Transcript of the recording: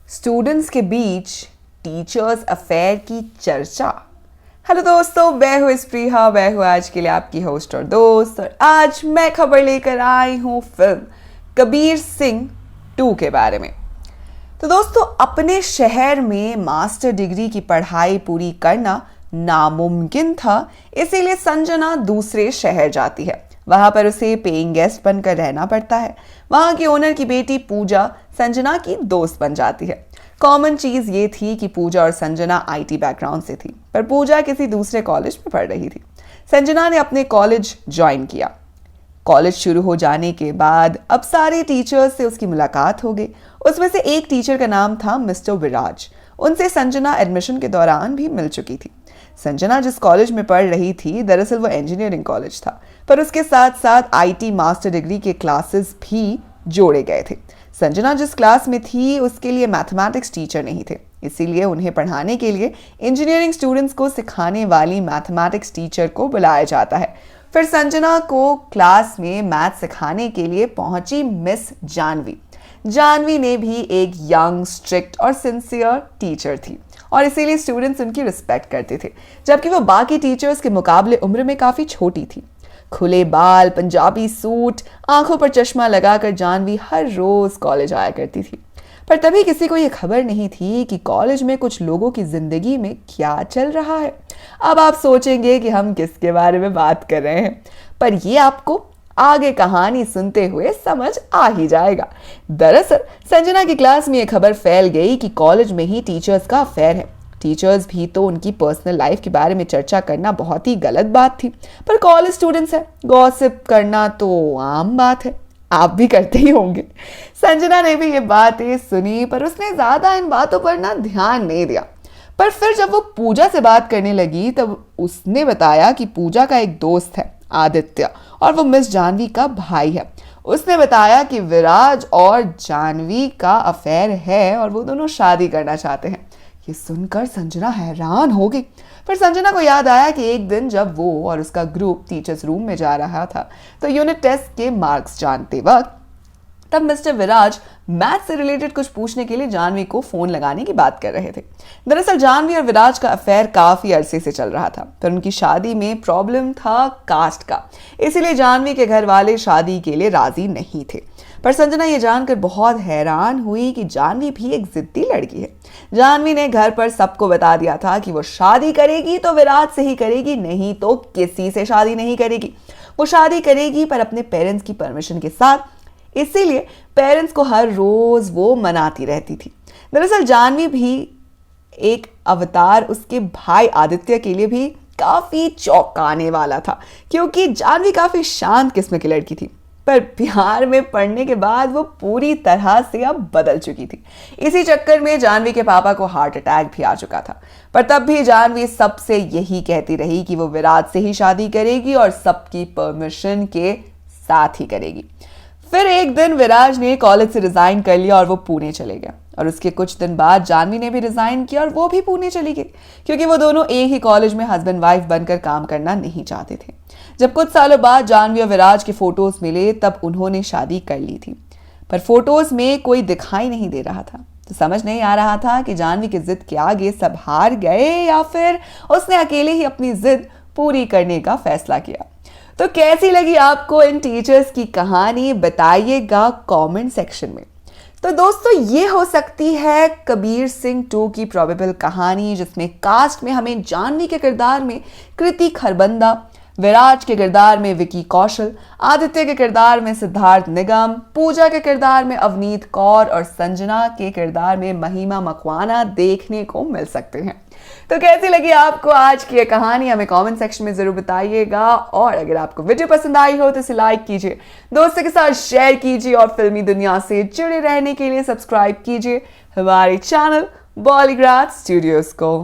Students के बीच teachers affair की चर्चा। हेलो दोस्तों, मैं हूँ स्प्रिहा, मैं हूँ आज के लिए आपकी होस्ट और दोस्त। और आज मैं खबर लेकर आई हूँ फिल्म कबीर सिंह 2 के बारे में। तो दोस्तों, अपने शहर में मास्टर डिग्री की पढ़ाई पूरी करना नामुमकिन था, इसीलिए संजना दूसरे शहर जाती है। वहां पर उसे पेइंग गेस्ट बनकर रहना पड़ता है। वहां की ओनर की बेटी पूजा संजना की दोस्त बन जाती है। कॉमन चीज ये थी कि पूजा और संजना आईटी बैकग्राउंड से थी, पर पूजा किसी दूसरे कॉलेज में पढ़ रही थी। संजना ने अपने कॉलेज ज्वाइन किया। कॉलेज शुरू हो जाने के बाद अब सारे टीचर्स से उसकी मुलाकात हो गई। उसमें से एक टीचर का नाम था मिस्टर विराज। उनसे संजना एडमिशन के दौरान भी मिल चुकी थी। संजना जिस कॉलेज में पढ़ रही थी, दरअसल वो इंजीनियरिंग कॉलेज था, पर उसके साथ साथ आईटी मास्टर डिग्री के क्लासेस भी जोड़े गए थे। संजना जिस क्लास में थी उसके लिए मैथमेटिक्स टीचर नहीं थे, इसीलिए उन्हें पढ़ाने के लिए इंजीनियरिंग स्टूडेंट्स को सिखाने वाली मैथमेटिक्स टीचर को बुलाया जाता है। फिर संजना को क्लास में मैथ सिखाने के लिए पहुंची मिस जानवी। जानवी ने भी एक यंग, स्ट्रिक्ट और सिंसियर टीचर थी और इसीलिए स्टूडेंट्स उनकी रिस्पेक्ट करते थे, जबकि वो बाकी टीचर्स के मुकाबले उम्र में काफ़ी छोटी थी। खुले बाल, पंजाबी सूट, आंखों पर चश्मा लगाकर जानवी हर रोज कॉलेज आया करती थी। पर तभी किसी को ये खबर नहीं थी कि कॉलेज में कुछ लोगों की जिंदगी में क्या चल रहा है। अब आप सोचेंगे कि हम किसके बारे में बात कर रहे हैं, पर ये आपको आगे कहानी सुनते हुए समझ आ ही जाएगा। दरअसल संजना की क्लास में यह खबर फैल गई कि कॉलेज में ही टीचर्स का अफेयर है। टीचर्स भी तो उनकी पर्सनल लाइफ के बारे में चर्चा करना बहुत ही गलत बात थी, पर कॉलेज स्टूडेंट्स है, गॉसिप करना तो आम बात है, आप भी करते ही होंगे। संजना ने भी ये बातें सुनी, पर उसने ज्यादा इन बातों पर ना ध्यान नहीं दिया। पर फिर जब वो पूजा से बात करने लगी तब उसने बताया कि पूजा का एक दोस्त है आदित्य, और वो मिस जानवी का भाई है। उसने बताया कि विराज और जानवी का अफेयर है और वो दोनों शादी करना चाहते हैं। ये सुनकर संजना हैरान हो गई। फिर संजना को याद आया कि एक दिन जब वो और उसका ग्रुप टीचर्स रूम में जा रहा था तो यूनिट टेस्ट के मार्क्स जानते वक्त तब मिस्टर विराज मैथ से रिलेटेड कुछ पूछने के लिए जानवी को फोन लगाने की बात कर रहे थे। दरअसल जानवी और विराज का अफेयर काफी अरसे से चल रहा था, पर उनकी शादी में प्रॉब्लम था कास्ट का, इसीलिए जानवी के घर वाले शादी के लिए राजी नहीं थे। पर संजना ये जानकर बहुत हैरान हुई कि जानवी भी एक जिद्दी लड़की है। जानवी ने घर पर सबको बता दिया था कि वो शादी करेगी तो विराज से ही करेगी, नहीं तो किसी से शादी नहीं करेगी। वो शादी करेगी पर अपने पेरेंट्स की परमिशन के साथ, इसीलिए पेरेंट्स को हर रोज वो मनाती रहती थी। दरअसल जानवी भी एक अवतार उसके भाई आदित्य के लिए भी काफी चौंकाने वाला था, क्योंकि जानवी काफी शांत किस्म की लड़की थी, पर प्यार में पड़ने के बाद वो पूरी तरह से अब बदल चुकी थी। इसी चक्कर में जानवी के पापा को हार्ट अटैक भी आ चुका था, पर तब भी जानवी सबसे यही कहती रही कि वो विराज से ही शादी करेगी और सबकी परमिशन के साथ ही करेगी। फिर एक दिन विराज ने कॉलेज से रिजाइन कर लिया और वो पुणे चले गया, और उसके कुछ दिन बाद जानवी ने भी रिजाइन किया और वो भी पुणे चली गई, क्योंकि वो दोनों एक ही कॉलेज में हस्बैंड वाइफ बनकर काम करना नहीं चाहते थे। जब कुछ सालों बाद जानवी और विराज के फोटोज मिले तब उन्होंने शादी कर ली थी, पर फोटोज में कोई दिखाई नहीं दे रहा था। तो समझ नहीं आ रहा था कि जानवी की जिद के आगे सब हार गए या फिर उसने अकेले ही अपनी जिद पूरी करने का फैसला किया। तो कैसी लगी आपको इन टीचर्स की कहानी, बताइएगा कमेंट सेक्शन में। तो दोस्तों, ये हो सकती है कबीर सिंह 2 की प्रोबेबल कहानी, जिसमें कास्ट में हमें जानवी के किरदार में कृति खरबंदा, विराज के किरदार में विकी कौशल, आदित्य के किरदार में सिद्धार्थ निगम, पूजा के किरदार में अवनीत कौर और संजना के किरदार में महिमा मकवाना देखने को मिल सकते हैं। तो कैसी लगी आपको आज की ये कहानी, हमें कमेंट सेक्शन में जरूर बताइएगा। और अगर आपको वीडियो पसंद आई हो तो इसे लाइक कीजिए, दोस्तों के साथ शेयर कीजिए और फिल्मी दुनिया से जुड़े रहने के लिए सब्सक्राइब कीजिए हमारे चैनल बॉलीग्राड स्टूडियोज को।